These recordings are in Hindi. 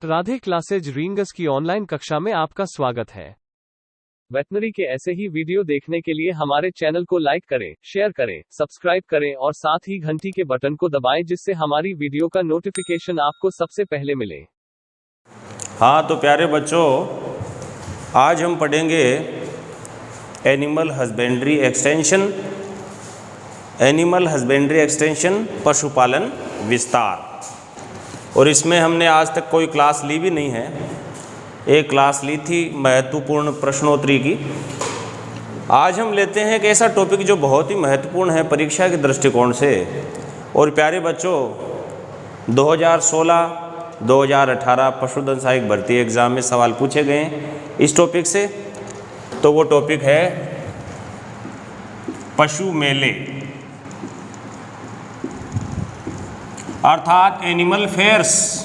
राधे क्लासेज रिंगस की ऑनलाइन कक्षा में आपका स्वागत है। वेटनरी के ऐसे ही वीडियो देखने के लिए हमारे चैनल को लाइक करें, शेयर करें, सब्सक्राइब करें और साथ ही घंटी के बटन को दबाएं जिससे हमारी वीडियो का नोटिफिकेशन आपको सबसे पहले मिले। हाँ तो प्यारे बच्चों, आज हम पढ़ेंगे एनिमल हस्बेंड्री एक्सटेंशन पशुपालन विस्तार। और इसमें हमने आज तक कोई क्लास ली भी नहीं है। एक क्लास ली थी महत्वपूर्ण प्रश्नोत्तरी की। आज हम लेते हैं एक ऐसा टॉपिक जो बहुत ही महत्वपूर्ण है परीक्षा के दृष्टिकोण से। और प्यारे बच्चों, 2016-2018 पशुधन सहायक भर्ती एग्ज़ाम में सवाल पूछे गए इस टॉपिक से। तो वो टॉपिक है पशु मेले अर्थात एनिमल फेयर्स।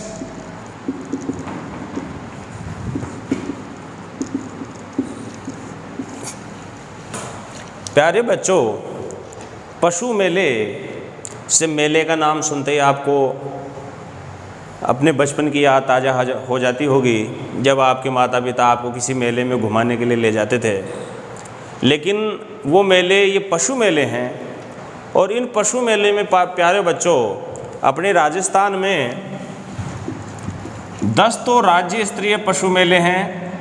प्यारे बच्चों, पशु मेले से मेले का नाम सुनते ही आपको अपने बचपन की याद ताज़ा हो जाती होगी, जब आपके माता पिता आपको किसी मेले में घुमाने के लिए ले जाते थे। लेकिन वो मेले ये पशु मेले हैं। और इन पशु मेले में प्यारे बच्चों, अपने राजस्थान में 10 तो राज्य स्तरीय पशु मेले हैं,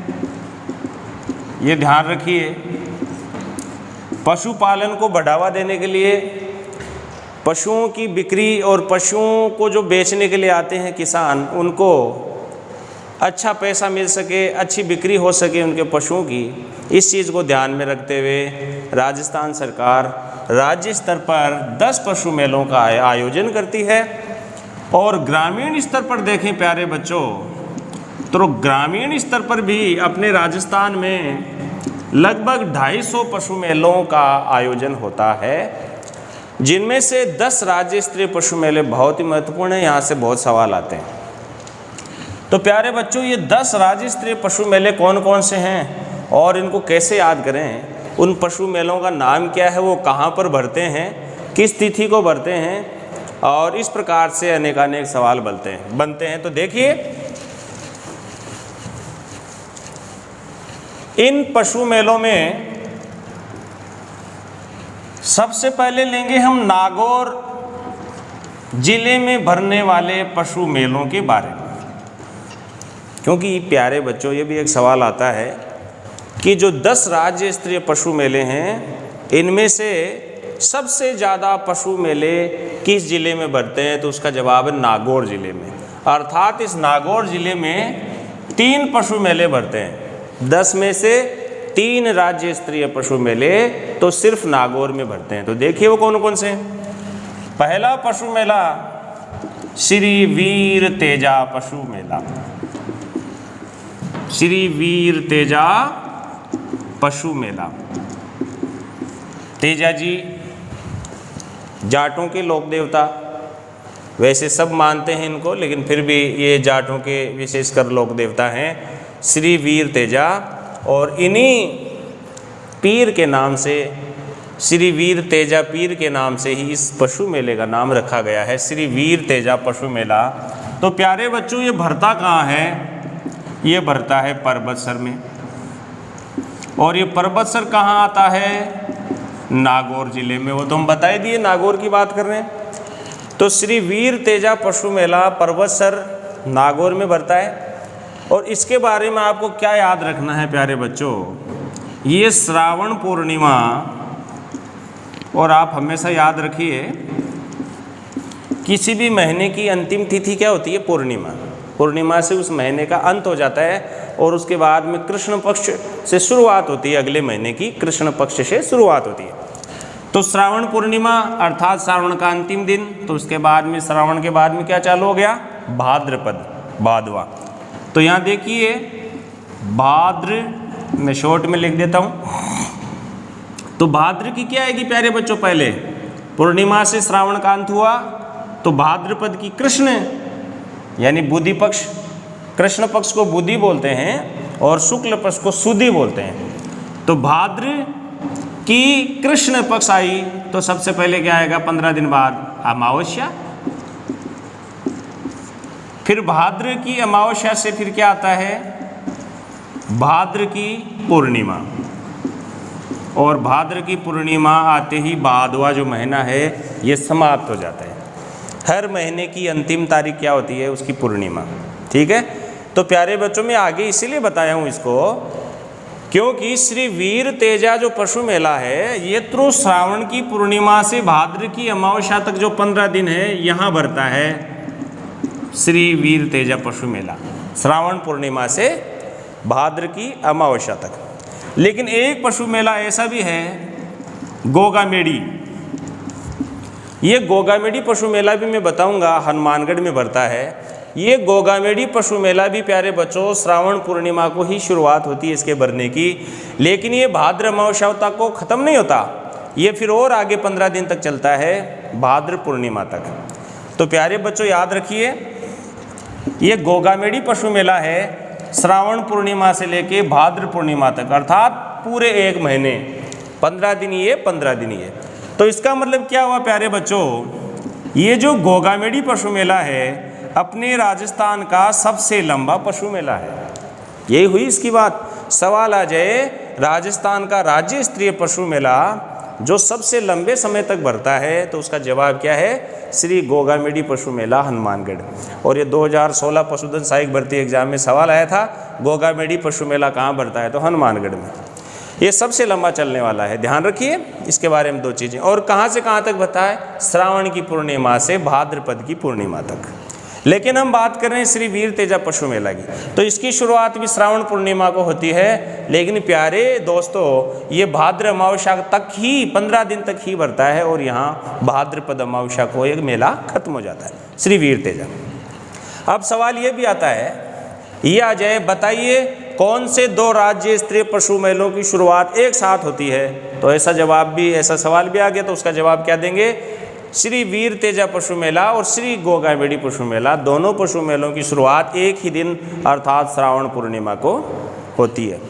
ये ध्यान रखिए। पशुपालन को बढ़ावा देने के लिए, पशुओं की बिक्री और पशुओं को जो बेचने के लिए आते हैं किसान, उनको अच्छा पैसा मिल सके, अच्छी बिक्री हो सके उनके पशुओं की, इस चीज़ को ध्यान में रखते हुए राजस्थान सरकार राज्य स्तर पर 10 पशु मेलों का आयोजन करती है। और ग्रामीण स्तर पर देखें प्यारे बच्चों, तो ग्रामीण स्तर पर भी अपने राजस्थान में लगभग 250 पशु मेलों का आयोजन होता है, जिनमें से 10 राज्य स्तरीय पशु मेले बहुत ही महत्वपूर्ण हैं। यहाँ से बहुत सवाल आते हैं। तो प्यारे बच्चों, ये 10 राज्य स्तरीय पशु मेले कौन कौन से हैं और इनको कैसे याद करें, उन पशु मेलों का नाम क्या है, वो कहाँ पर भरते हैं, किस तिथि को भरते हैं, और इस प्रकार से अनेकानेक सवाल बनते हैं। तो देखिए, इन पशु मेलों में सबसे पहले लेंगे हम नागौर जिले में भरने वाले पशु मेलों के बारे में। क्योंकि प्यारे बच्चों, ये भी एक सवाल आता है कि जो 10 राज्य स्तरीय पशु मेले हैं, इनमें से सबसे ज़्यादा पशु मेले किस जिले में भरते हैं, तो उसका जवाब है नागौर जिले में। अर्थात इस नागौर जिले में 3 पशु मेले भरते हैं। 10 में से 3 राज्य स्तरीय पशु मेले तो सिर्फ नागौर में भरते हैं। तो देखिए वो कौन कौन से हैं। पहला पशु मेला श्री वीर तेजा पशु मेला। श्री वीर तेजा पशु मेला। तेजा जी जाटों के लोक देवता, वैसे सब मानते हैं इनको, लेकिन फिर भी ये जाटों के विशेषकर लोक देवता हैं, श्री वीर तेजा। और इन्हीं पीर के नाम से, श्री वीर तेजा पीर के नाम से ही इस पशु मेले का नाम रखा गया है, श्री वीर तेजा पशु मेला। तो प्यारे बच्चों, ये भरता कहाँ है? ये भरता है परबतसर में। और ये परबतसर कहाँ आता है? नागौर जिले में। वो तो हम बता ही दिए, नागौर की बात कर रहे हैं। तो श्री वीर तेजा पशु मेला परबतसर नागौर में भरता है। और इसके बारे में आपको क्या याद रखना है प्यारे बच्चों, ये श्रावण पूर्णिमा, और आप हमेशा याद रखिए किसी भी महीने की अंतिम तिथि क्या होती है? पूर्णिमा। पूर्णिमा से उस महीने का अंत हो जाता है और उसके बाद में कृष्ण पक्ष से शुरुआत होती है। अगले महीने की कृष्ण पक्ष से शुरुआत होती है। तो श्रावण पूर्णिमा अर्थात श्रावण का अंतिम दिन। तो उसके बाद में, श्रावण के बाद में क्या चालू हो गया? भाद्रपद, भादवा। तो यहाँ देखिए, भाद्र, मैं शॉर्ट में लिख देता हूँ। तो भाद्र की क्या आएगी प्यारे बच्चों? पहले पूर्णिमा से श्रावण का अंत हुआ, तो भाद्रपद की कृष्ण यानी बुधि पक्ष, कृष्ण पक्ष को बुधि बोलते हैं और शुक्ल पक्ष को सुधि बोलते हैं। तो भाद्र की कृष्ण पक्ष आई तो सबसे पहले क्या आएगा? 15 दिन बाद अमावस्या। फिर भाद्र की अमावस्या से फिर क्या आता है, भाद्र की पूर्णिमा, और भाद्र की पूर्णिमा आते ही भादवा जो महीना है ये समाप्त हो जाता है। हर महीने की अंतिम तारीख क्या होती है, उसकी पूर्णिमा। ठीक है, तो प्यारे बच्चों में आगे इसीलिए बताया हूँ इसको क्योंकि श्री वीर तेजा जो पशु मेला है ये तो श्रावण की पूर्णिमा से भाद्र की अमावस्या तक जो 15 दिन है यहाँ भरता है श्री वीर तेजा पशु मेला, श्रावण पूर्णिमा से भाद्र की अमावस्या तक। लेकिन एक पशु मेला ऐसा भी है गोगामेड़ी, ये गोगामेड़ी पशु मेला भी मैं बताऊंगा, हनुमानगढ़ में भरता है। ये गोगामेड़ी पशु मेला भी प्यारे बच्चों श्रावण पूर्णिमा को ही शुरुआत होती है इसके भरने की, लेकिन ये भाद्र अमावस्या तक को ख़त्म नहीं होता, ये फिर और आगे 15 दिन तक चलता है भाद्र पूर्णिमा तक। तो प्यारे बच्चों याद रखिए ये गोगामेड़ी पशु मेला है श्रावण पूर्णिमा से लेके भाद्र पूर्णिमा तक, अर्थात पूरे एक महीने 15 दिन ये 15 दिन ये। तो इसका मतलब क्या हुआ प्यारे बच्चों, ये जो गोगामेड़ी पशु मेला है अपने राजस्थान का सबसे लंबा पशु मेला है। यही हुई इसकी बात। सवाल आ जाए राजस्थान का राज्य स्तरीय पशु मेला जो सबसे लंबे समय तक भरता है, तो उसका जवाब क्या है, श्री गोगामेड़ी पशु मेला हनुमानगढ़। और ये 2016 पशुधन सहायक भर्ती एग्जाम में सवाल आया था गोगामेड़ी पशु मेला कहाँ भरता है, तो हनुमानगढ़ में। ये सबसे लंबा चलने वाला है, ध्यान रखिए इसके बारे में 2 चीज़ें। और कहाँ से कहाँ तक भरता है, श्रावण की पूर्णिमा से भाद्रपद की पूर्णिमा तक। लेकिन हम बात कर रहे हैं श्री वीर तेजा पशु मेला की, तो इसकी शुरुआत भी श्रावण पूर्णिमा को होती है, लेकिन प्यारे दोस्तों ये भाद्र अमावस्या तक ही 15 दिन तक ही भरता है और यहाँ भाद्रपद अमावस्या को एक मेला खत्म हो जाता है श्री वीर तेजा। अब सवाल ये भी आता है, ये आ जाए बताइए कौन से 2 राज्य स्तरीय पशु मेलों की शुरुआत एक साथ होती है, तो ऐसा जवाब भी, ऐसा सवाल भी आ गया, तो उसका जवाब क्या देंगे, श्री वीर तेजा पशु मेला और श्री गोगामेड़ी पशु मेला, दोनों पशु मेलों की शुरुआत एक ही दिन अर्थात श्रावण पूर्णिमा को होती है।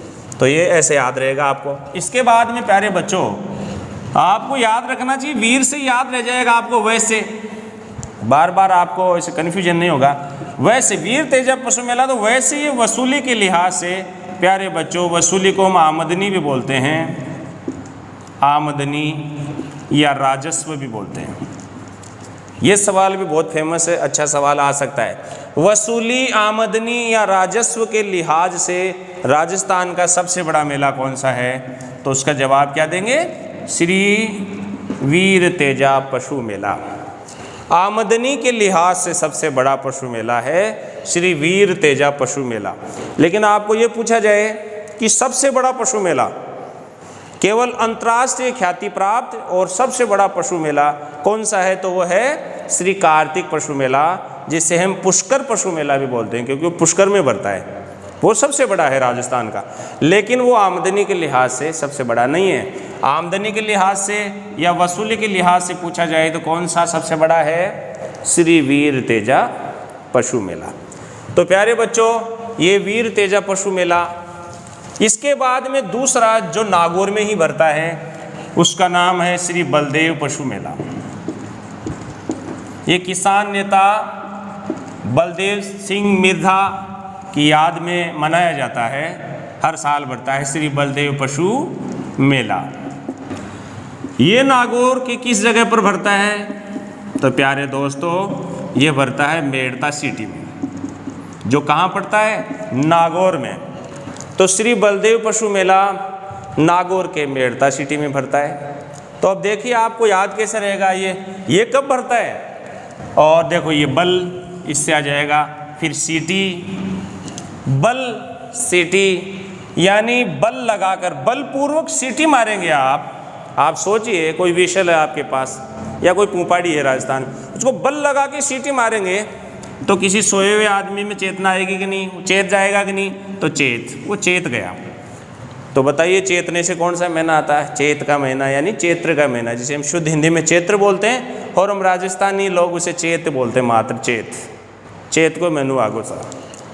तो ये ऐसे याद रहेगा आपको। इसके बाद में प्यारे बच्चों आपको याद रखना चाहिए, वीर से याद रह जाएगा आपको, वैसे बार बार आपको ऐसे कन्फ्यूजन नहीं होगा। वैसे वीर तेजा पशु मेला तो वैसे ये वसूली के लिहाज से प्यारे बच्चों, वसूली को हम आमदनी भी बोलते हैं, आमदनी या राजस्व भी बोलते हैं। ये सवाल भी बहुत फेमस है, अच्छा सवाल आ सकता है। वसूली, आमदनी या राजस्व के लिहाज से राजस्थान का सबसे बड़ा मेला कौन सा है, तो उसका जवाब क्या देंगे, श्री वीर तेजा पशु मेला। आमदनी के लिहाज से सबसे बड़ा पशु मेला है श्री वीर तेजा पशु मेला। लेकिन आपको ये पूछा जाए कि सबसे बड़ा पशु मेला, केवल अंतर्राष्ट्रीय ख्याति प्राप्त और सबसे बड़ा पशु मेला कौन सा है, तो वो है श्री कार्तिक पशु मेला, जिसे हम पुष्कर पशु मेला भी बोलते हैं क्योंकि वो पुष्कर में भरता है, वो सबसे बड़ा है राजस्थान का। लेकिन वो आमदनी के लिहाज से सबसे बड़ा नहीं है। आमदनी के लिहाज से या वसूली के लिहाज से पूछा जाए तो कौन सा सबसे बड़ा है, श्री वीर तेजा पशु मेला। तो प्यारे बच्चों ये वीर तेजा पशु मेला, इसके बाद में दूसरा जो नागौर में ही भरता है उसका नाम है श्री बलदेव पशु मेला। ये किसान नेता बलदेव सिंह मिर्धा की याद में मनाया जाता है, हर साल भरता है श्री बलदेव पशु मेला। ये नागौर की किस जगह पर भरता है, तो प्यारे दोस्तों ये भरता है मेड़ता सिटी में, जो कहाँ पड़ता है, नागौर में। तो श्री बलदेव पशु मेला नागौर के मेड़ता सिटी में भरता है। तो अब देखिए आपको याद कैसे रहेगा, ये कब भरता है, और देखो ये बल इससे आ जाएगा, फिर सिटी, बल सिटी यानी बल लगाकर बलपूर्वक सीटी मारेंगे आप सोचिए कोई विशल है आपके पास या कोई पुपाड़ी है राजस्थान, उसको बल लगा के सीटी मारेंगे तो किसी सोए हुए आदमी में चेतना आएगी कि नहीं, चेत जाएगा कि नहीं, तो वो चेत गया। तो बताइए चेतने से कौन सा महीना आता है, चेत का महीना यानी चैत्र का महीना, जिसे हम शुद्ध हिंदी में चैत्र बोलते हैं और हम राजस्थानी लोग उसे चेत बोलते हैं, मात्र चेत को मेनू आगो सा,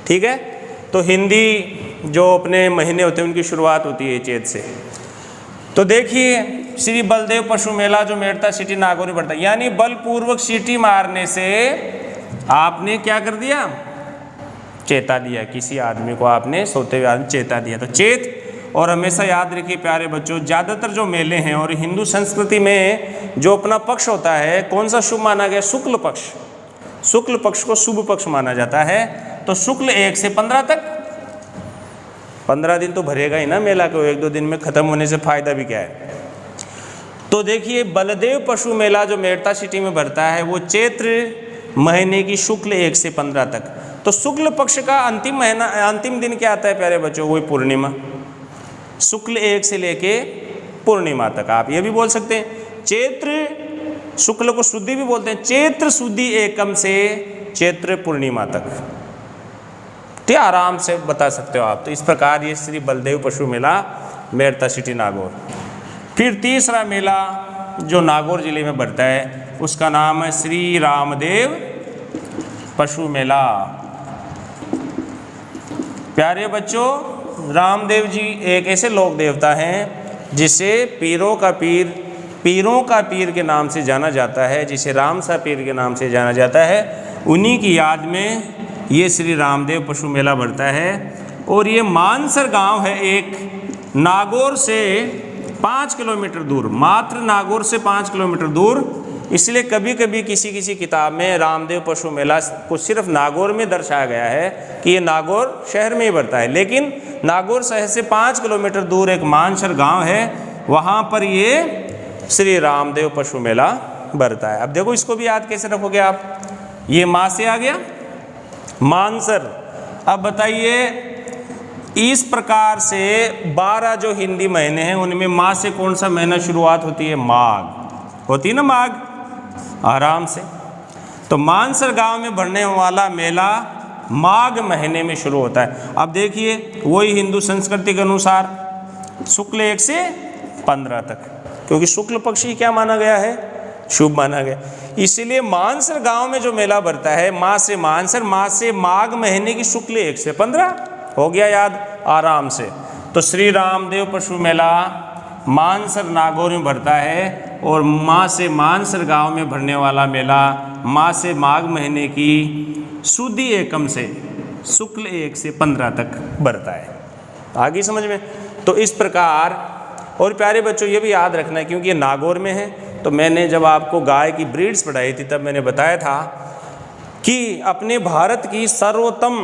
ठीक है। तो हिंदी जो अपने महीने होते हैं उनकी शुरुआत होती है चेत से। तो देखिए श्री बलदेव पशु मेला जो मेड़ता सिटी नागौर में पड़ता है, यानी बलपूर्वक सीटी मारने से आपने क्या कर दिया, चेता दिया, किसी आदमी को आपने सोते हुए आदमी चेता दिया, तो चेत। और हमेशा याद रखिए प्यारे बच्चों, ज़्यादातर जो मेले हैं और हिंदू संस्कृति में जो अपना पक्ष होता है, कौन सा शुभ माना गया? शुक्ल पक्ष। शुक्ल पक्ष को शुभ पक्ष माना जाता है। तो शुक्ल 1 से 15 तक, 15 दिन तो भरेगा ही ना मेला को, 1-2 दिन में ख़त्म होने से फ़ायदा भी क्या है। तो देखिए बलदेव पशु मेला जो मेड़ता सिटी में भरता है वो चैत्र महीने की शुक्ल 1 से 15 तक। तो शुक्ल पक्ष का अंतिम दिन क्या आता है प्यारे बच्चों? वही पूर्णिमा, शुक्ल 1 से लेके पूर्णिमा तक। आप ये भी बोल सकते हैं चैत्र शुक्ल को शुद्धि भी बोलते हैं, चैत्र शुद्धि एकम से चैत्र पूर्णिमा तक, तो आराम से बता सकते हो आप। तो इस प्रकार ये श्री बलदेव पशु मेला मेड़ता सिटी नागौर। फिर तीसरा मेला जो नागौर जिले में बढ़ता है उसका नाम है श्री रामदेव पशु मेला। प्यारे बच्चों, रामदेव जी एक ऐसे लोक देवता हैं जिसे पीरों का पीर के नाम से जाना जाता है, जिसे राम सा पीर के नाम से जाना जाता है। उन्हीं की याद में ये श्री रामदेव पशु मेला बढ़ता है। और ये मानसर गांव है एक, नागौर से 5 किलोमीटर दूर, मात्र नागौर से 5 किलोमीटर दूर। इसलिए कभी कभी किसी किताब में रामदेव पशु मेला को सिर्फ नागौर में दर्शाया गया है कि ये नागौर शहर में ही बढ़ता है, लेकिन नागौर शहर से 5 किलोमीटर दूर एक मानसर गांव है, वहाँ पर ये श्री रामदेव पशु मेला बढ़ता है। अब देखो इसको भी याद कैसे रखोगे आप? ये माँ से आ गया मानसर। अब बताइए इस प्रकार से 12 जो हिंदी महीने हैं उनमें माँ से कौन सा महीना शुरुआत होती है? माघ होती है ना, माघ, आराम से। तो मानसर गांव में बढ़ने वाला मेला माघ महीने में शुरू होता है। अब देखिए वही हिंदू संस्कृति के अनुसार शुक्ल 1 से 15 तक, क्योंकि शुक्ल पक्ष ही क्या माना गया है? शुभ माना गया। इसीलिए मानसर गांव में जो मेला बढ़ता है माँ से मानसर, माँ से माघ महीने की शुक्ल 1 से 15, हो गया याद आराम से। तो श्री रामदेव पशु मेला मानसर नागौर में बढ़ता है और माँ से मानसर गांव में भरने वाला मेला माँ से माघ महीने की शुद्धि एकम से शुक्ल 1 से 15 तक बढ़ता है। आगे समझ में? तो इस प्रकार। और प्यारे बच्चों ये भी याद रखना है क्योंकि ये नागौर में है, तो मैंने जब आपको गाय की ब्रीड्स पढ़ाई थी तब मैंने बताया था कि अपने भारत की सर्वोत्तम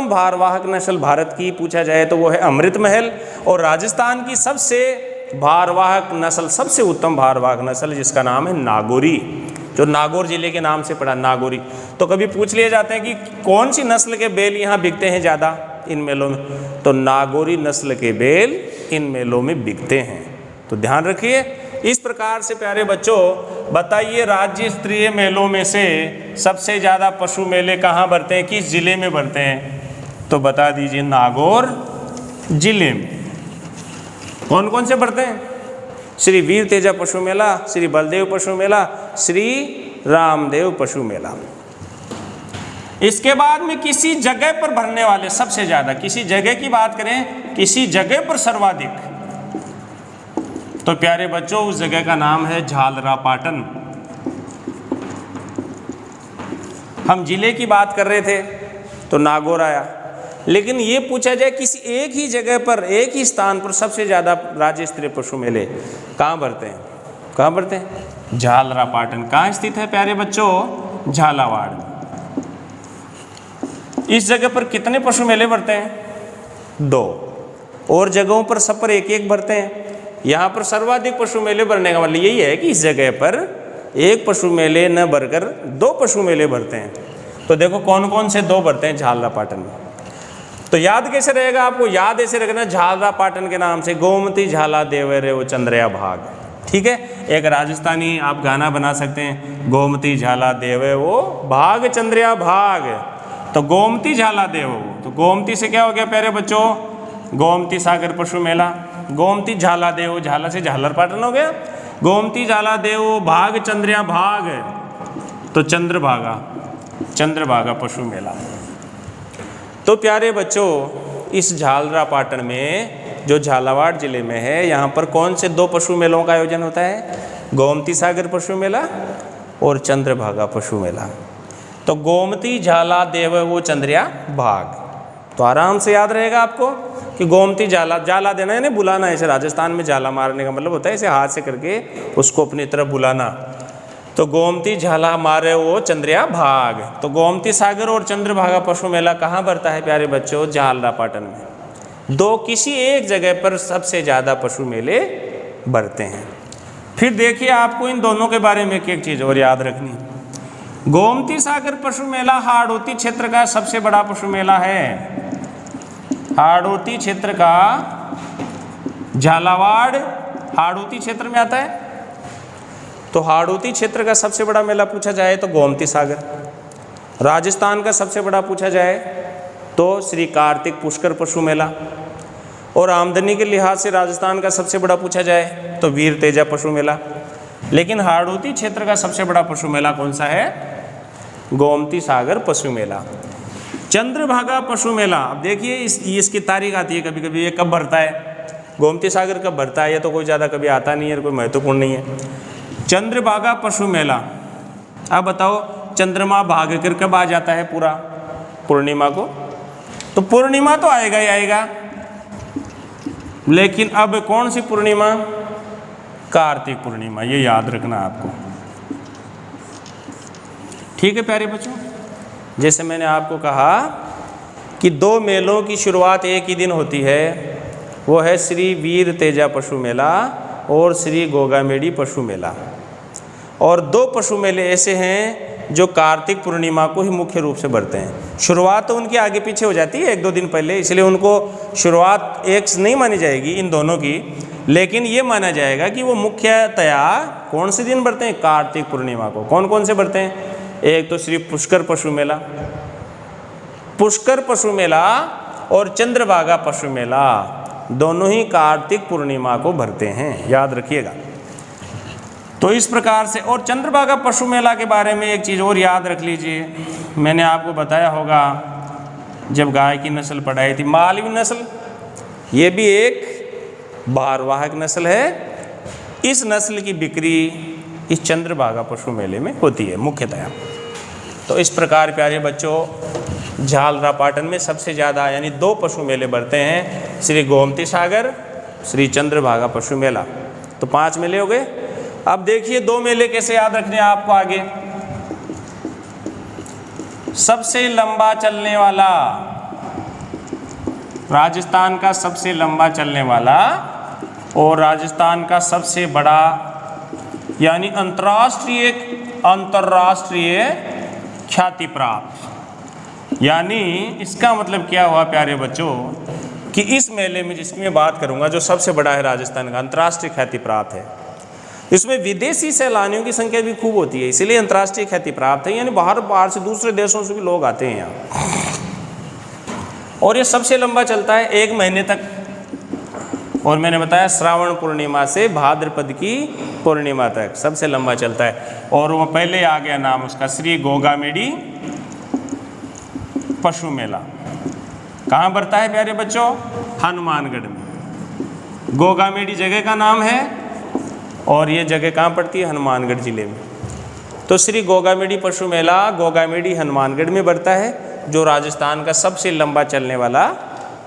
भारवाहक नस्ल भारत की पूछा जाए तो वो है अमृत महल, और राजस्थान की सबसे भारवाहक नस्ल, सबसे उत्तम भारवाहक नस्ल जिसका नाम है नागौरी, जो नागौर जिले के नाम से पड़ा नागौरी। तो कभी पूछ लिए जाते हैं कि कौन सी नस्ल के बैल यहाँ बिकते हैं ज़्यादा इन मेलों में, तो नागौरी नस्ल के बैल इन मेलों में बिकते हैं। तो ध्यान रखिए। इस प्रकार से प्यारे बच्चों बताइए राज्य स्तरीय मेलों में से सबसे ज़्यादा पशु मेले कहाँ बढ़ते हैं, किस जिले में बढ़ते हैं? तो बता दीजिए नागौर जिले में। कौन कौन से बढ़ते हैं? श्री वीर तेजा पशु मेला, श्री बलदेव पशु मेला, श्री रामदेव पशु मेला। इसके बाद में किसी जगह पर भरने वाले सबसे ज़्यादा, किसी जगह की बात करें, किसी जगह पर सर्वाधिक, तो प्यारे बच्चों उस जगह का नाम है झालरापाटन। हम जिले की बात कर रहे थे तो नागौर आया, लेकिन ये पूछा जाए किसी एक ही जगह पर, एक ही स्थान पर सबसे ज़्यादा राज्य स्तरीय पशु मेले कहाँ बढ़ते हैं? कहाँ बढ़ते हैं? झालरापाटन। कहाँ स्थित है प्यारे बच्चों? झालावाड़ में। इस जगह पर कितने पशु मेले बढ़ते हैं? 2। और जगहों पर सब पर एक बढ़ते हैं। यहाँ पर सर्वाधिक पशु मेले बढ़ने का मतलब यही है कि इस जगह पर एक पशु मेले न बढ़कर 2 पशु मेले बढ़ते हैं। तो देखो कौन कौन से 2 बढ़ते हैं झालरापाटन में। तो याद कैसे रहेगा आपको? याद ऐसे रखना झालरापाटन के नाम से, गोमती झाला देवे रे वो चंद्रया भाग। ठीक है, एक राजस्थानी आप गाना बना सकते हैं, गोमती झाला देवे वो भाग चंद्रया भाग। तो गोमती झाला देव, तो गोमती से क्या हो गया प्यारे बच्चों? गोमती सागर पशु मेला। गोमती झाला देव, झाला से झालरापाटन हो गया। गोमती झाला देव भाग चंद्रया भाग, तो चंद्रभागा पशु मेला। तो प्यारे बच्चों इस झालरापाटन में जो झालावाड़ जिले में है, यहाँ पर कौन से 2 पशु मेलों का आयोजन होता है? गोमती सागर पशु मेला और चंद्रभागा पशु मेला। तो गोमती झाला देव वो चंद्रिया भाग। तो आराम से याद रहेगा आपको कि गोमती झाला, झाला देना यानी बुलाना। ऐसे राजस्थान में झाला मारने का मतलब होता है ऐसे हाथ से करके उसको अपनी तरफ बुलाना। तो गोमती झाला मारे वो चंद्रिया भाग। तो गोमती सागर और चंद्रभागा पशु मेला कहाँ बढ़ता है प्यारे बच्चों? झालरापाटन में। दो किसी एक जगह पर सबसे ज़्यादा पशु मेले बढ़ते हैं। फिर देखिए आपको इन दोनों के बारे में एक चीज़ और याद रखनी। गोमती सागर पशु मेला हाड़ौती क्षेत्र का सबसे बड़ा पशु मेला है। हाड़ौती क्षेत्र का, झालावाड़ हाड़ौती क्षेत्र में आता है। तो हाड़ौती क्षेत्र का सबसे बड़ा मेला पूछा जाए तो गोमती सागर। राजस्थान का सबसे बड़ा पूछा जाए तो श्री कार्तिक पुष्कर पशु मेला। और आमदनी के लिहाज से राजस्थान का सबसे बड़ा पूछा जाए तो वीर तेजा पशु मेला। लेकिन हाड़ौती क्षेत्र का सबसे बड़ा पशु मेला कौन सा है? गोमती सागर पशु मेला। चंद्रभागा पशु मेला, अब देखिए इसकी तारीख आती है कभी कभी, ये कब भरता है? गोमती सागर कब भरता है? ये तो कोई ज़्यादा कभी आता नहीं है, कोई महत्वपूर्ण नहीं है। चंद्रभागा पशु मेला, अब बताओ चंद्रमा भाग कर कब आ जाता है? पूरा पूर्णिमा को। तो पूर्णिमा तो आएगा ही आएगा, लेकिन अब कौन सी पूर्णिमा? कार्तिक पूर्णिमा, ये याद रखना आपको। ठीक है प्यारे बच्चों, जैसे मैंने आपको कहा कि दो मेलों की शुरुआत एक ही दिन होती है, वो है श्री वीर तेजा पशु मेला और श्री गोगामेडी पशु मेला। और दो पशु मेले ऐसे हैं जो कार्तिक पूर्णिमा को ही मुख्य रूप से बढ़ते हैं। शुरुआत तो उनकी आगे पीछे हो जाती है एक दो दिन पहले, इसलिए उनको शुरुआत एक नहीं मानी जाएगी इन दोनों की, लेकिन ये माना जाएगा कि वो मुख्यतया कौन से दिन बढ़ते हैं? कार्तिक पूर्णिमा को। कौन कौन से बढ़ते हैं? एक तो श्री पुष्कर पशु मेला, पुष्कर पशु मेला और चंद्रभागा पशु मेला, दोनों ही कार्तिक पूर्णिमा को भरते हैं, याद रखिएगा। तो इस प्रकार से, और चंद्रभागा पशु मेला के बारे में एक चीज़ और याद रख लीजिए, मैंने आपको बताया होगा जब गाय की नस्ल पढ़ाई थी, मालवी नस्ल, ये भी एक भारवाहक नस्ल है। इस नस्ल की बिक्री इस चंद्रभागा पशु मेले में होती है मुख्यतया। तो इस प्रकार प्यारे बच्चों झालरापाटन में सबसे ज़्यादा यानी दो पशु मेले बढ़ते हैं, श्री गोमती सागर, श्री चंद्रभागा पशु मेला। तो 5 मेले हो गए। अब देखिए दो मेले कैसे याद रखने हैं आपको आगे। सबसे लंबा चलने वाला, राजस्थान का सबसे लंबा चलने वाला और राजस्थान का सबसे बड़ा यानी अंतर्राष्ट्रीय ख्याति प्राप्त, यानी इसका मतलब क्या हुआ प्यारे बच्चों कि इस मेले में जिसकी मैं बात करूंगा जो सबसे बड़ा है राजस्थान का, अंतर्राष्ट्रीय ख्याति प्राप्त है। इसमें विदेशी सैलानियों की संख्या भी खूब होती है, इसीलिए अंतर्राष्ट्रीय ख्याति प्राप्त है, यानी बाहर से दूसरे देशों से भी लोग आते हैं यहाँ। और ये सबसे लंबा चलता है 1 महीने तक। और मैंने बताया श्रावण पूर्णिमा से भाद्रपद की पूर्णिमा तक सबसे लंबा चलता है। और वो पहले आ गया नाम उसका, श्री गोगामेडी पशु मेला। कहाँ बढ़ता है प्यारे बच्चों? हनुमानगढ़ में। गोगामेडी जगह का नाम है और ये जगह कहाँ पड़ती है? हनुमानगढ़ जिले में। तो श्री गोगामेडी पशु मेला गोगामेडी हनुमानगढ़ में बढ़ता है, जो राजस्थान का सबसे लंबा चलने वाला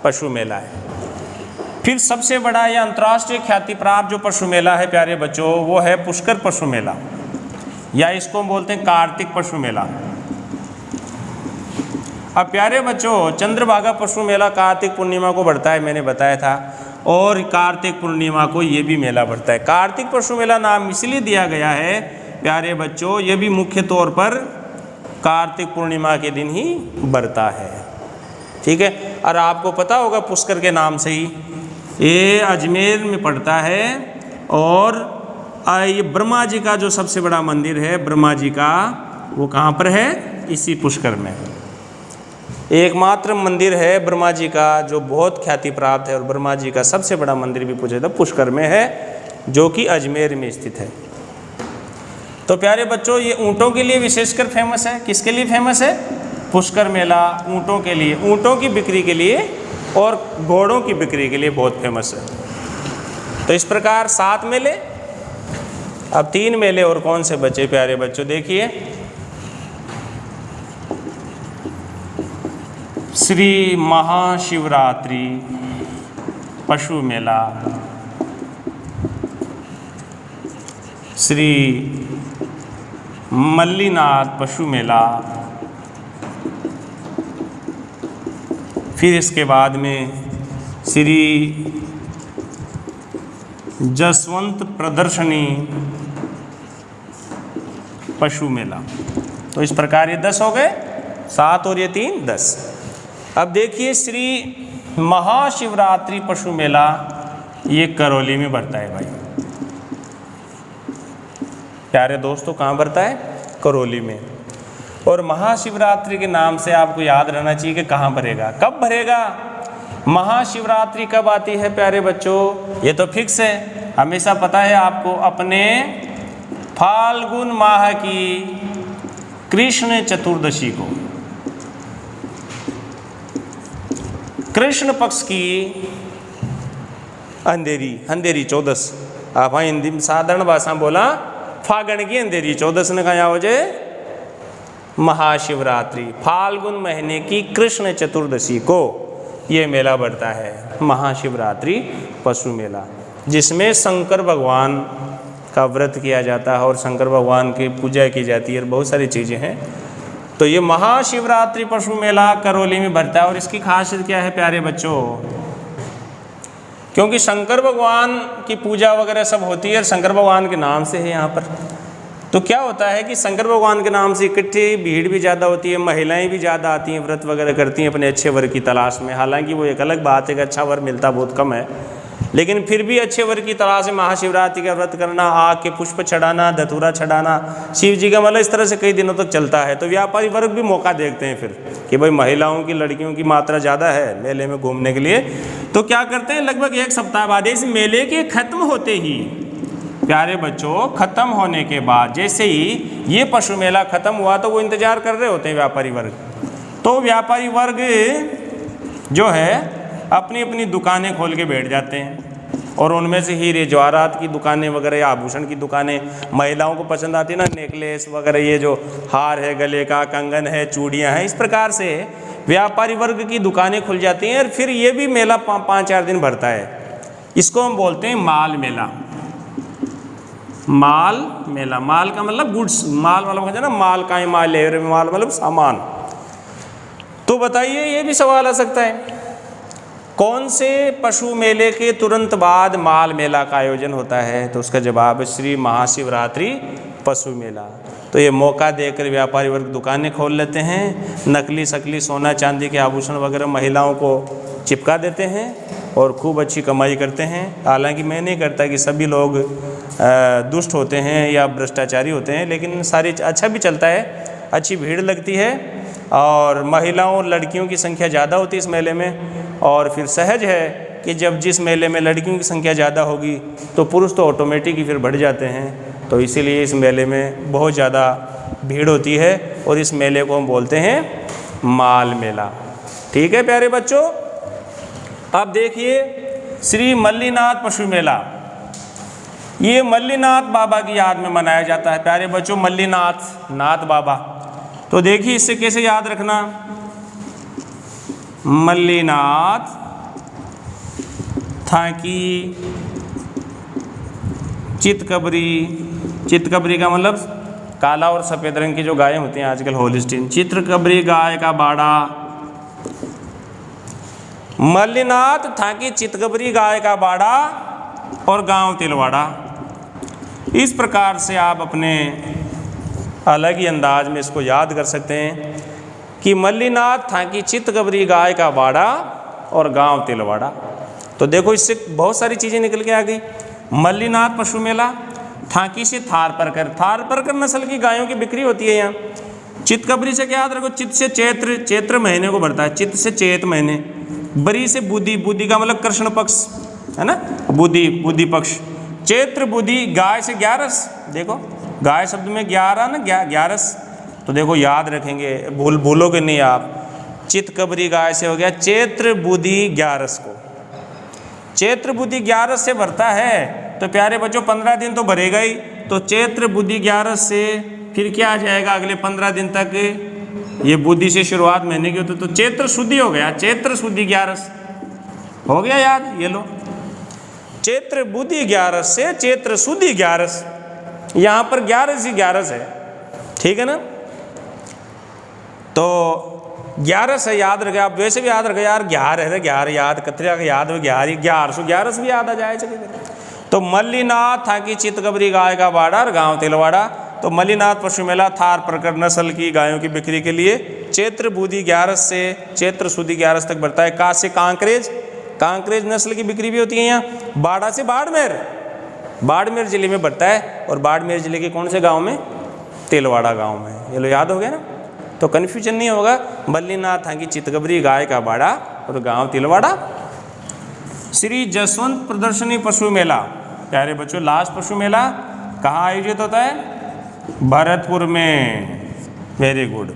पशु मेला है। फिर सबसे बड़ा या अंतर्राष्ट्रीय ख्याति प्राप्त जो पशु मेला है प्यारे बच्चों, वो है पुष्कर पशु मेला, या इसको हम बोलते हैं कार्तिक पशु मेला। अब प्यारे बच्चों चंद्रभागा पशु मेला कार्तिक पूर्णिमा को बढ़ता है, मैंने बताया था, और कार्तिक पूर्णिमा को ये भी मेला बढ़ता है। कार्तिक पशु मेला नाम इसलिए दिया गया है प्यारे बच्चों, ये भी मुख्य तौर पर कार्तिक पूर्णिमा के दिन ही बढ़ता है। ठीक है, और आपको पता होगा पुष्कर के नाम से ही ये अजमेर में पड़ता है। और ये ब्रह्मा जी का जो सबसे बड़ा मंदिर है ब्रह्मा जी का, वो कहाँ पर है? इसी पुष्कर में। एकमात्र मंदिर है ब्रह्मा जी का जो बहुत ख्याति प्राप्त है, और ब्रह्मा जी का सबसे बड़ा मंदिर भी पूछा था पुष्कर में है, जो कि अजमेर में स्थित है। तो प्यारे बच्चों ये ऊँटों के लिए विशेषकर फेमस है। किसके लिए फेमस है? पुष्कर मेला ऊँटों के लिए, ऊँटों की बिक्री के लिए और घोड़ों की बिक्री के लिए बहुत फेमस है। तो इस प्रकार 7 मेले। अब 3 मेले और कौन से बचे प्यारे बच्चों? देखिए श्री महाशिवरात्रि पशु मेला, श्री मल्लीनाथ पशु मेला, फिर इसके बाद में श्री जसवंत प्रदर्शनी पशु मेला। तो इस प्रकार ये 10 हो गए, 7 और ये 3 10। अब देखिए श्री महाशिवरात्रि पशु मेला ये करौली में बढ़ता है भाई। प्यारे दोस्तों, कहाँ बढ़ता है? करौली में। और महाशिवरात्रि के नाम से आपको याद रहना चाहिए कि कहाँ भरेगा, कब भरेगा। महाशिवरात्रि कब आती है प्यारे बच्चों? ये तो फिक्स है, हमेशा पता है आपको, अपने फाल्गुन माह की कृष्ण चतुर्दशी को, कृष्ण पक्ष की अंधेरी 14। आप हिंदी में साधारण भाषा में बोला फागण की अंधेरी 14 ने कहा हो जाए महाशिवरात्रि। फाल्गुन महीने की कृष्ण चतुर्दशी को ये मेला बढ़ता है, महाशिवरात्रि पशु मेला, जिसमें शंकर भगवान का व्रत किया जाता है और शंकर भगवान की पूजा की जाती है और बहुत सारी चीज़ें हैं। तो ये महाशिवरात्रि पशु मेला करौली में बढ़ता है। और इसकी खासियत क्या है प्यारे बच्चों? क्योंकि शंकर भगवान की पूजा वगैरह सब होती है, शंकर भगवान के नाम से है यहाँ पर। तो क्या होता है कि शंकर भगवान के नाम से इकट्ठी भीड़ भी ज़्यादा होती है, महिलाएं भी ज़्यादा आती हैं, व्रत वगैरह करती हैं अपने अच्छे वर की तलाश में। हालांकि वो एक अलग बात है कि अच्छा वर मिलता बहुत कम है, लेकिन फिर भी अच्छे वर की तलाश में महाशिवरात्रि का व्रत करना, आग के पुष्प चढ़ाना, धतूरा चढ़ाना, शिव जी का मतलब इस तरह से कई दिनों तक चलता है। तो व्यापारी वर्ग भी मौका देखते हैं फिर कि भाई महिलाओं की, लड़कियों की मात्रा ज़्यादा है मेले में घूमने के लिए। तो क्या करते हैं, लगभग 1 सप्ताह बाद इस मेले के खत्म होते ही, प्यारे बच्चों, खत्म होने के बाद जैसे ही ये पशु मेला खत्म हुआ तो वो इंतजार कर रहे होते हैं व्यापारी वर्ग। तो व्यापारी वर्ग जो है अपनी अपनी दुकानें खोल के बैठ जाते हैं और उनमें से हीरे जवाहरात की दुकानें वगैरह या आभूषण की दुकानें, महिलाओं को पसंद आती है ना, नेकलेस वगैरह, ये जो हार है, गले का कंगन है, चूड़ियाँ हैं, इस प्रकार से व्यापारी वर्ग की दुकानें खुल जाती हैं। और फिर ये भी मेला 5-4 दिन भरता है। इसको हम बोलते हैं माल मेला। माल मेला, माल का मतलब गुड्स, माल मतलब ना माल का ही माल ले रहे, माल मतलब सामान। तो बताइए, ये भी सवाल आ सकता है, कौन से पशु मेले के तुरंत बाद माल मेला का आयोजन होता है? तो उसका जवाब है श्री महाशिवरात्रि पशु मेला। तो ये मौका देकर व्यापारी वर्ग दुकानें खोल लेते हैं, नकली सकली सोना चांदी के आभूषण वगैरह महिलाओं को चिपका देते हैं और खूब अच्छी कमाई करते हैं। हालांकि मैं नहीं करता कि सभी लोग दुष्ट होते हैं या भ्रष्टाचारी होते हैं, लेकिन सारी अच्छा भी चलता है, अच्छी भीड़ लगती है और महिलाओं और लड़कियों की संख्या ज़्यादा होती है इस मेले में। और फिर सहज है कि जब जिस मेले में लड़कियों की संख्या ज़्यादा होगी तो पुरुष तो ऑटोमेटिक ही फिर बढ़ जाते हैं। तो इसीलिए इस मेले में बहुत ज़्यादा भीड़ होती है और इस मेले को हम बोलते हैं माल मेला। ठीक है प्यारे बच्चों, अब देखिए श्री मल्लीनाथ पशु मेला, ये मल्लीनाथ बाबा की याद में मनाया जाता है प्यारे बच्चों, मल्लीनाथ नाथ बाबा। तो देखिए इससे कैसे याद रखना, मल्लीनाथ थाकी चितकबरी, चितकबरी का मतलब काला और सफ़ेद रंग की जो गायें होती हैं आजकल होलिस्टीन, चितकबरी गाय का बाड़ा, मल्लीनाथ थाकी चितकबरी गाय का बाड़ा और गांव तिलवाड़ा। इस प्रकार से आप अपने अलग ही अंदाज में इसको याद कर सकते हैं कि मल्लीनाथ थाकी चितकबरी गाय का बाड़ा और गांव तिलवाड़ा। तो देखो इससे बहुत सारी चीज़ें निकल के आ गई। मल्लीनाथ पशु मेला, थाकी से थारपरकर नस्ल की गायों की बिक्री होती है यहाँ। चितकबरी से क्या याद रखो, चित से चैत्र महीने को बढ़ता है, चित से चैत महीने, बरी से बुद्धि, बुद्धि का मतलब कृष्ण पक्ष है ना, बुद्धि पक्ष, चैत्र बुद्धि, गाय से 11, देखो गाय शब्द में 11 ना, 11। तो देखो याद रखेंगे, भूलोगे नहीं आप। चितकबरी गाय से हो गया चैत्र बुद्धि 11 को, चैत्र बुद्धि 11 से भरता है। तो प्यारे बच्चों 15 दिन तो भरेगा ही। तो चैत्र बुद्धि 11 से फिर क्या आ जाएगा, अगले 15 दिन तक ये बुद्धि से शुरुआत महीने की होती तो चैत्र शुद्धि हो गया, चैत्र शुद्धि 11 हो गया याद। ये लो, चैत्र बुद्धि 11 से चैत्र शुद्धि 11, यहाँ पर 11 ही 11 है, ठीक है ना। तो 11 है, याद रखे आप, वैसे भी याद रखे यार 11 है, 11 याद कतरिया का याद हो 11 भी याद आ जाए। तो मल्लीनाथ था कि चितगबरी गाय का बाड़ा और गाँव तिलवाड़ा। तो मल्लीनाथ पशु मेला थार प्रकर नस्ल की गायों की बिक्री के लिए चैत्र बुद्धि 11 से चैत्र शुद्धि 11 तक बढ़ता है। का से कांकरेज, कांकरेज नस्ल की बिक्री भी होती है यहाँ। बाड़ा से बाड़मेर, बाड़मेर जिले में बढ़ता है, और बाड़मेर जिले के कौन से गांव में? तिलवाड़ा गांव में। ये लो याद हो गया ना, तो कन्फ्यूजन नहीं होगा। मल्लीनाथ हांगी चितगबरी गाय का बाड़ा और गांव तिलवाड़ा। श्री जसवंत प्रदर्शनी पशु मेला, प्यारे बच्चों लास्ट पशु मेला कहाँ आयोजित होता है? भरतपुर में। Very good.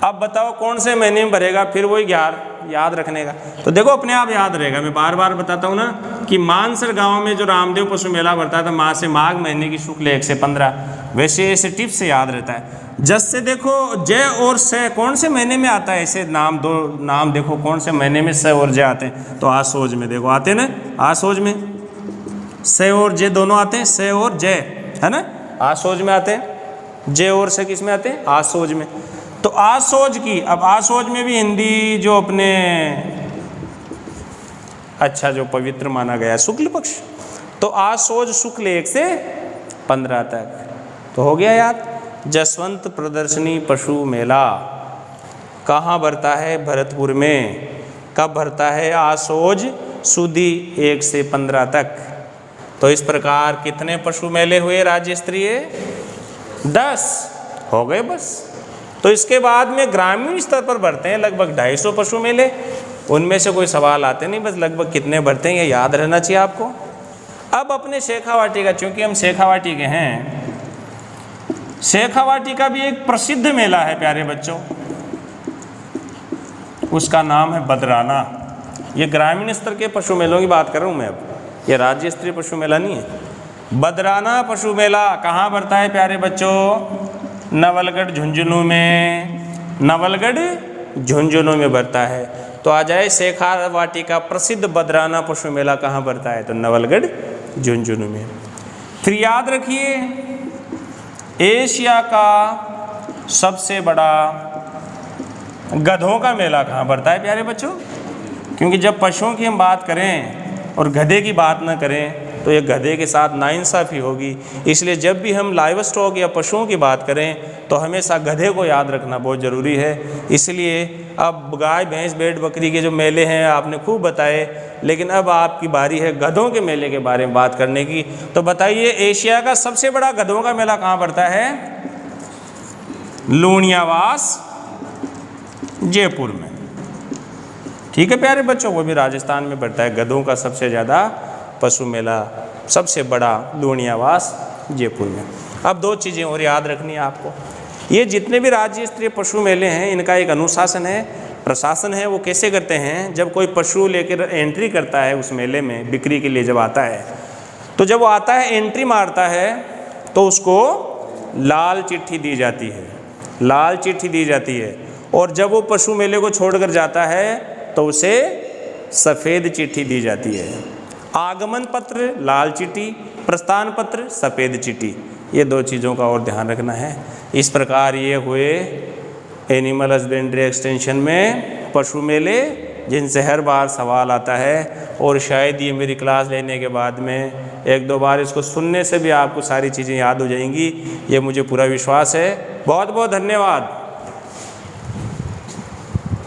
अब बताओ कौन से महीने में भरेगा? फिर वही 11 याद रखने का, तो देखो अपने आप याद रहेगा। मैं बार बार बताता हूँ ना कि मानसर गांव में जो रामदेव पशु मेला भरता था माह से माघ महीने की शुक्ल 1 से 15, वैसे ऐसे टिप्स से याद रहता है। जस से देखो जय और स कौन से महीने में आता है? ऐसे नाम दो नाम देखो कौन से महीने में स और जय आते हैं? तो आसोज में देखो आते हैं ना, आसोज में स और जय दोनों आते हैं, स और जय है ना, आसोज में आते हैं। जय और स किस में आते हैं? आसोज में। तो आसोज की, अब आसोज में भी हिंदी जो अपने अच्छा जो पवित्र माना गया शुक्ल पक्ष, तो आसोज शुक्ल 1 से 15 तक। तो हो गया याद। जसवंत प्रदर्शनी पशु मेला कहाँ भरता है? भरतपुर में। कब भरता है? आसोज शुद्धि 1 से 15 तक। तो इस प्रकार कितने पशु मेले हुए राज्य स्तरीय? 10 हो गए बस। तो इसके बाद में ग्रामीण स्तर पर भरते हैं लगभग 250 पशु मेले। उनमें से कोई सवाल आते नहीं, बस लगभग कितने भरते हैं ये याद रहना चाहिए आपको। अब अपने शेखावाटी का, चूंकि हम शेखावाटी के हैं, शेखावाटी का भी एक प्रसिद्ध मेला है प्यारे बच्चों, उसका नाम है बदराना। ये ग्रामीण स्तर के पशु मेलों की बात कर रहा हूँ मैं, अब ये राज्य स्तरीय पशु मेला नहीं है। बदराना पशु मेला कहाँ भरता है प्यारे बच्चों? नवलगढ़ झुंझुनू में, नवलगढ़ झुंझुनू में भरता है। तो आ जाए शेखावाटी का प्रसिद्ध बदराना पशु मेला कहाँ भरता है? तो नवलगढ़ झुंझुनू में। फिर याद रखिए एशिया का सबसे बड़ा गधों का मेला कहाँ भरता है प्यारे बच्चों? क्योंकि जब पशुओं की हम बात करें और गधे की बात ना करें तो ये गधे के साथ नाइंसाफ़ी होगी। इसलिए जब भी हम लाइव स्टॉक या पशुओं की बात करें तो हमेशा गधे को याद रखना बहुत ज़रूरी है। इसलिए अब गाय भैंस भेड़ बकरी के जो मेले हैं आपने खूब बताए, लेकिन अब आपकी बारी है गधों के मेले के बारे में बात करने की। तो बताइए एशिया का सबसे बड़ा गधों का मेला कहाँ पड़ता है? लूणियावास जयपुर में। ठीक है प्यारे बच्चों, वो भी राजस्थान में पड़ता है। गधों का सबसे ज़्यादा पशु मेला सबसे बड़ा लूणियावास जयपुर में। अब 2 चीज़ें और याद रखनी है आपको। ये जितने भी राज्य स्तरीय पशु मेले हैं इनका एक अनुशासन है, प्रशासन है। वो कैसे करते हैं? जब कोई पशु लेकर एंट्री करता है उस मेले में बिक्री के लिए जब आता है, तो जब वो आता है एंट्री मारता है तो उसको लाल चिट्ठी दी जाती है, लाल चिट्ठी दी जाती है। और जब वो पशु मेले को छोड़कर जाता है तो उसे सफ़ेद चिट्ठी दी जाती है। आगमन पत्र लाल चिट्ठी, प्रस्थान पत्र सफ़ेद चिट्ठी, ये 2 चीज़ों का और ध्यान रखना है। इस प्रकार ये हुए एनिमल हस्बेंड्री एक्सटेंशन में पशु मेले, जिनसे हर बार सवाल आता है। और शायद ये मेरी क्लास लेने के बाद में 1-2 बार इसको सुनने से भी आपको सारी चीज़ें याद हो जाएंगी, ये मुझे पूरा विश्वास है। बहुत बहुत धन्यवाद।